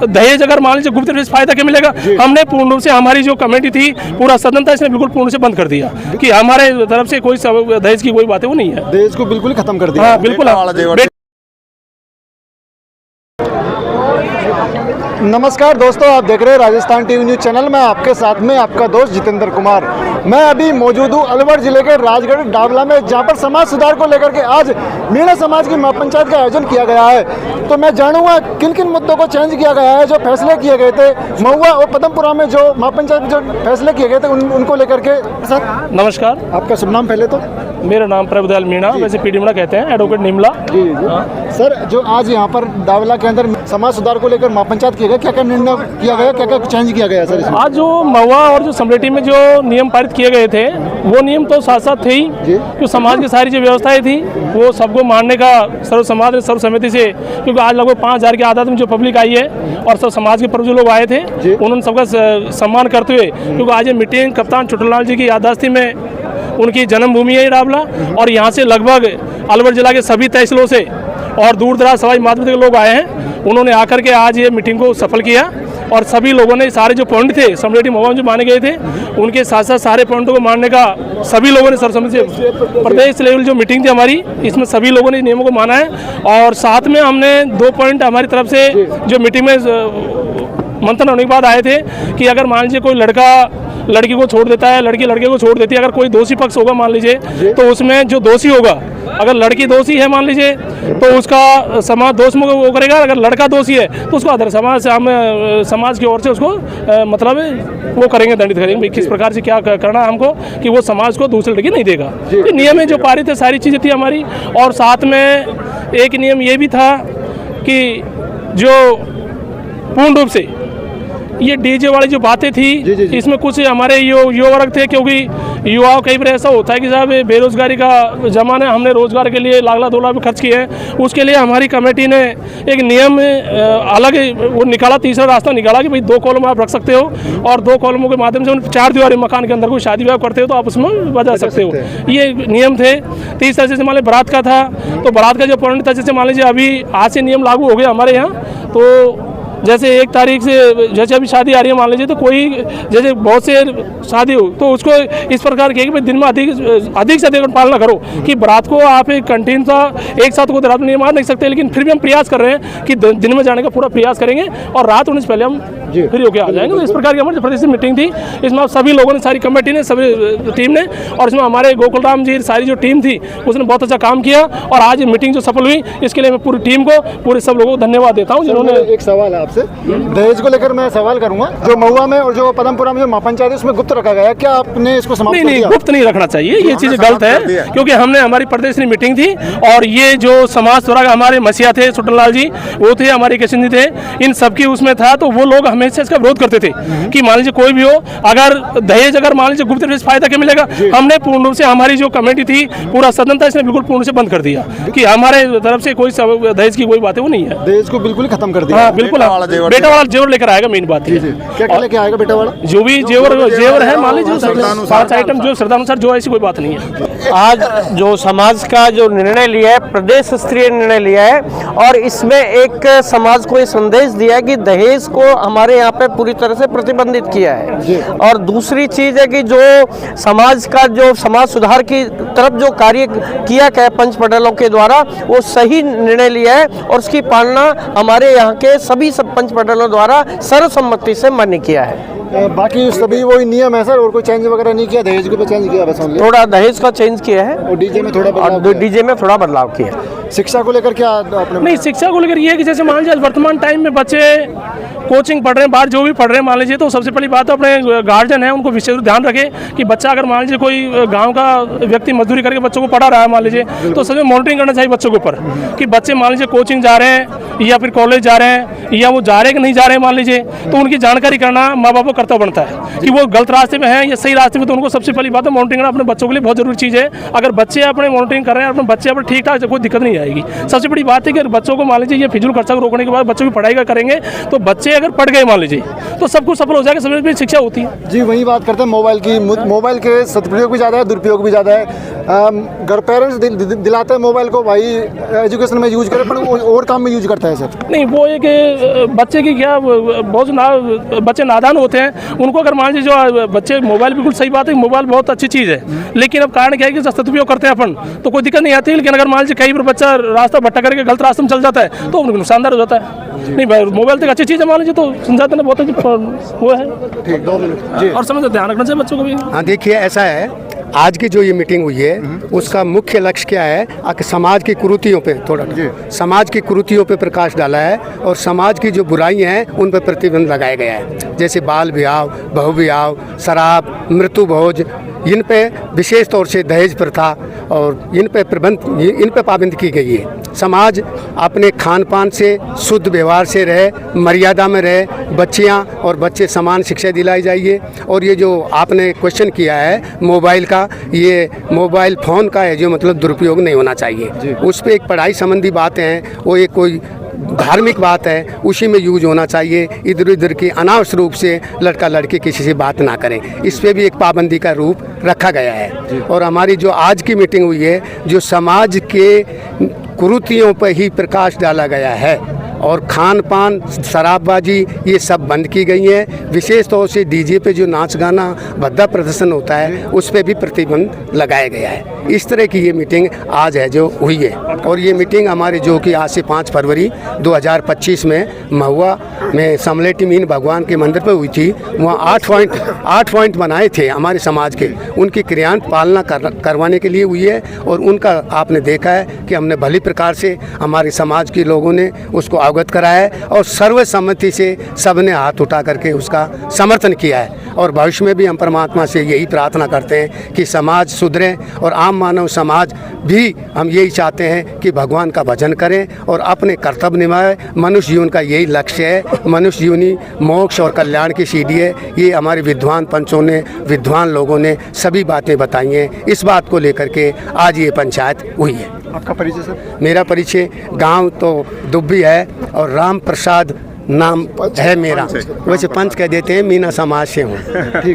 दहेज अगर मान लीजिए गुप्त रूप से फायदा क्या मिलेगा, हमने पूर्ण रूप से हमारी जो कमेटी थी पूरा सदन था इसने बिल्कुल पूर्ण से बंद कर दिया कि हमारे तरफ से कोई दहेज की कोई बातें वो नहीं है। दहेज को बिल्कुल खत्म कर दिया। हाँ बिल्कुल। नमस्कार दोस्तों, आप देख रहे हैं राजस्थान टीवी न्यूज चैनल में। आपके साथ में आपका दोस्त जितेंद्र कुमार। मैं अभी मौजूद हूँ अलवर जिले के राजगढ़ डावला में, जहाँ पर समाज सुधार को लेकर के आज मीणा समाज की महापंचायत का आयोजन किया गया है। तो मैं जानूंगा किन किन मुद्दों को चेंज किया गया है, जो फैसले किए गए थे महुआ और पदमपुरा में, जो महापंचायत में जो फैसले किए गए थे उनको लेकर के। सर नमस्कार, आपका शुभ नाम पहले तो? मेरा नाम प्रभुदयाल मीणा, वैसे पीडी मीणा कहते हैं, एडवोकेट निमला। सर, जो आज यहाँ पर डावला के अंदर समाज सुधार को लेकर महापंचायत किया गया, क्या क्या निर्णय किया गया, क्या क्या चेंज किया गया सर इसमें? आज जो महुआ और जो समरेटी में जो नियम पारित किए गए थे वो नियम तो साथ साथ थे ही, जो समाज की सारी जो व्यवस्थाएं थी वो सबको मानने का सर्व समाज ने सर्वसम्मति से, क्योंकि आज लगभग 5000 की आदात में जो पब्लिक आई है और सब समाज के प्रमुख जो लोग आए थे उन्होंने सबका सम्मान करते हुए, क्योंकि आज ये मीटिंग कप्तान छोटूलाल जी की याददाश्ती में, उनकी जन्मभूमि है डावला, और यहाँ से लगभग अलवर जिला के सभी तहसीलों से और दूर दराज सवाई माधोपुर के लोग आए हैं। उन्होंने आकर के आज ये मीटिंग को सफल किया और सभी लोगों ने सारे जो पॉइंट थे समरेटी महुआ में जो माने गए थे उनके साथ साथ सारे पॉइंटों को मानने का सभी लोगों ने सर्वसम्मति से, प्रदेश लेवल जो मीटिंग थी हमारी इसमें सभी लोगों ने नियमों को माना है। और साथ में हमने 2 पॉइंट हमारी तरफ से जो मीटिंग में मंथन होने के बाद आए थे कि अगर मान लीजिए कोई लड़का लड़की को छोड़ देता है, लड़की लड़के को छोड़ देती है, अगर कोई दोषी पक्ष होगा मान लीजिए, तो उसमें जो दोषी होगा, अगर लड़की दोषी है मान लीजिए तो उसका समाज दोष मुक्त वो करेगा, अगर लड़का दोषी है तो उसको अदर समाज की ओर से उसको मतलब वो करेंगे, दंडित करेंगे किस प्रकार से क्या करना है हमको, कि वो समाज को दूसरे लड़की नहीं देगा। ये नियम है जो पारित है, सारी चीज़ें थी हमारी। और साथ में एक नियम ये भी था कि जो पूर्ण रूप से ये डीजे वाली जो बातें थी इसमें कुछ हमारे युवा वर्ग थे, क्योंकि युवाओं कई बार ऐसा होता है कि साहब बेरोजगारी का जमाना है, हमने रोजगार के लिए लाख 2 लाख खर्च किए हैं। उसके लिए हमारी कमेटी ने एक नियम अलग वो निकाला, तीसरा रास्ता निकाला कि भाई 2 कॉलम आप रख सकते हो और 2 कॉलमों के माध्यम से उन 4 दीवारी मकान के अंदर कोई शादी ब्याह करते हो तो आप उसमें बजा सकते हो। ये नियम थे। तीसरा जैसे मान लीजिए बारात का था, तो बारात का जो पॉइंट था, जैसे मान लीजिए अभी आज से नियम लागू हो गया हमारे यहाँ, तो जैसे 1 तारीख से जैसे अभी शादी आ रही है मान लीजिए, तो कोई जैसे बहुत से शादी हो तो उसको इस प्रकार की कि दिन में अधिक से अधिक पालना करो, कि बारात को आप एक कंटिन्यू सा एक साथ को रात में नहीं मार नहीं सकते, लेकिन फिर भी हम प्रयास कर रहे हैं कि दिन में जाने का पूरा प्रयास करेंगे और रात होने से पहले हम फ्री होकर आ जाएंगे। तो इस प्रकार की हमारी प्रदेश में मीटिंग थी, इसमें आप सभी लोगों ने, सारी कमेटी ने, सभी टीम ने, और इसमें हमारे गोकुल राम जी सारी जो टीम थी उसने बहुत अच्छा काम किया और आज मीटिंग जो सफल हुई इसके लिए मैं पूरी टीम को, पूरे सब लोगों को धन्यवाद देता हूँ जिन्होंने। एक सवाल है आपसे, दहेज को लेकर मैं सवाल करूंगा। जो महुआ में और जो पदमपुरा में जो महापंचायत है उसमें गुप्त रखा गया है, क्या आपने इसको समाप्त कर दिया? गुप्त नहीं रखना चाहिए, ये चीज़ गलत है, क्योंकि हमने हमारी प्रदेश की मीटिंग थी और ये जो समाज सुधार हमारे मसीहा थे छोटूलाल जी, वो थे, हमारे किशन जी थे, इन सबकी उसमें था। तो वो लोग हमेशा इसका विरोध करते थे कि मान लीजिए कोई भी हो, अगर दहेज अगर मान लीजिए गुप्त रूप से फायदा क्या मिलेगा, हमने पूर्ण रूप से हमारी जो कमेटी थी पूरा सदन था इसने बिल्कुल पूर्ण से बंद कर दिया कि हमारे तरफ से कोई दहेज की कोई बातें वो नहीं है। दहेज को बिल्कुल खत्म कर दिया। हाँ बिल्कुल, बेटा वाला जेवर लेकर आएगा, मेन बात है। क्या लेके आएगा बेटा वाला? जो भी जेवर है मान लीजिए 5 आइटम जो श्रद्धानुसार, जो ऐसी कोई बात नहीं है। आज जो समाज का जो निर्णय लिया है, प्रदेश स्तरीय निर्णय लिया है, और इसमें एक समाज को ये संदेश दिया है कि दहेज को हमारे यहाँ पे पूरी तरह से प्रतिबंधित किया है। और दूसरी चीज है कि जो समाज का जो समाज सुधार की तरफ जो कार्य किया गया पंच मंडलों के द्वारा, वो सही निर्णय लिया है और उसकी पालना हमारे यहाँ के सभी पंच मंडलों द्वारा सर्वसम्मति से मान्य किया है। बाकी सभी वही नियम है सर, और कोई चेंज वगैरह नहीं किया? दहेज को चेंज किया बस, थोड़ा दहेज का चेंज किया है और डीजे में थोड़ा बदलाव किया। शिक्षा को लेकर क्या आपने? नहीं, शिक्षा को लेकर ये है कि जैसे मान लीजिए वर्तमान टाइम में बच्चे कोचिंग पढ़ रहे हैं, बाहर जो भी पढ़ रहे हैं मान लीजिए, तो सबसे पहली बात तो अपने गार्जियन है उनको विशेष ध्यान रखे कि बच्चा अगर मान लीजिए कोई गांव का व्यक्ति मजदूरी करके बच्चों को पढ़ा रहा है मान लीजिए, तो सभी मॉनिटरिंग करना चाहिए बच्चों के ऊपर कि बच्चे मान लीजिए कोचिंग जा रहे हैं या फिर कॉलेज जा रहे हैं या वो जा रहे हैं कि नहीं जा रहे हैं मान लीजिए, तो उनकी जानकारी करना माँ बाप को कर्तव्य बनता है कि वो गलत रास्ते में है या सही रास्ते में। तो उनको सबसे पहली बात है मॉनिटरिंग करना अपने बच्चों के लिए बहुत जरूरी चीज़ है। अगर बच्चे अपने मॉनिटरिंग कर रहे हैं, अपने बच्चे अपने ठीक ठाक, कोई दिक्कत नहीं नहीं आएगी। सबसे बड़ी बात है कि अगर बच्चों को मान लीजिए ये फिजूल खर्चा को रोकने के बाद बच्चों की पढ़ाई का करेंगे तो बच्चे अगर पढ़ गए मान लीजिए तो सब कुछ सफल हो जाएगा, सब में शिक्षा होती है। जी वही बात करते हैं मोबाइल की। मोबाइल के सदुपयोग भी ज़्यादा है, दुरुपयोग भी ज़्यादा है। घर पेरेंट्स दिलाते हैं मोबाइल को भाई एजुकेशन में यूज करें, पर वो और काम में यूज करता है सर। नहीं, वो है कि बच्चे की क्या बहुत बच्चे नादान होते हैं, उनको अगर मान लीजिए जो बच्चे मोबाइल, बिल्कुल सही बात है, मोबाइल बहुत अच्छी चीज़ है, लेकिन अब कारण क्या है कि सदुपयोग करते हैं अपन तो कोई दिक्कत नहीं आती है। लेकिन अगर मान लीजिए कई बार बच्चा रास्ता भटका करके गलत रास्ते में चल जाता है तो उनको नुकसानदार हो जाता है। नहीं भाई, मोबाइल तो अच्छी चीज़ है, मान लीजिए तो समझाते ना बहुत वो है। ठीक, 2 मिनट जी। और समझ ध्यान रखना चाहिए बच्चों को भी। हाँ देखिए, ऐसा है, आज की जो ये मीटिंग हुई है उसका मुख्य लक्ष्य क्या है कि समाज की कुरीतियों पे समाज की कुरीतियों पे प्रकाश डाला है और समाज की जो बुराइयां हैं उन पर प्रतिबंध लगाया गया है। जैसे बाल विवाह, बहु विवाह, शराब, मृत्यु भोज, इन पे विशेष तौर से दहेज प्रथा और इन पे पाबंदी की गई है। समाज अपने खान पान से, शुद्ध व्यवहार से रहे, मर्यादा में रहे, बच्चियां और बच्चे समान शिक्षा दिलाई जाइए। और ये जो आपने क्वेश्चन किया है मोबाइल का, ये मोबाइल फ़ोन का है जो मतलब दुरुपयोग नहीं होना चाहिए। उस पर एक पढ़ाई संबंधी बातें हैं, वो एक कोई धार्मिक बात है, उसी में यूज होना चाहिए। इधर उधर की अनावश्यक रूप से लड़का लड़की किसी से बात ना करें, इस पे भी एक पाबंदी का रूप रखा गया है। और हमारी जो आज की मीटिंग हुई है, जो समाज के कुरीतियों पर ही प्रकाश डाला गया है और खान पान, शराबबाजी ये सब बंद की गई है। विशेष तौर से डीजे पे जो नाच गाना, भद्दा प्रदर्शन होता है उस पर भी प्रतिबंध लगाया गया है। इस तरह की ये मीटिंग आज है जो हुई है। और ये मीटिंग हमारी जो कि आज से 5 फरवरी 2025 में महुआ में समलेटी मीन भगवान के मंदिर पर हुई थी। वहाँ 8 पॉइंट बनाए थे हमारे समाज के, उनकी क्रियान्वयन पालना करवाने के लिए हुई है। और उनका आपने देखा है कि हमने भली प्रकार से हमारे समाज के लोगों ने उसको अवगत कराया है और सर्वसम्मति से सबने हाथ उठा करके उसका समर्थन किया है। और भविष्य में भी हम परमात्मा से यही प्रार्थना करते हैं कि समाज सुधरे और आम मानव समाज भी हम यही चाहते हैं कि भगवान का भजन करें और अपने कर्तव्य निभाएं। मनुष्य जीवन का यही लक्ष्य है। मनुष्य जीवनी मोक्ष और कल्याण की सीढ़ी है। ये हमारे विद्वान पंचों ने, विद्वान लोगों ने सभी बातें बताई हैं। इस बात को लेकर के आज ये पंचायत हुई है। आपका परिचय सर? मेरा परिचय, गांव तो दुब्बी है और राम प्रसाद नाम है मेरा, वैसे पंच कह देते हैं, मीना समाज से हूँ। ठीक।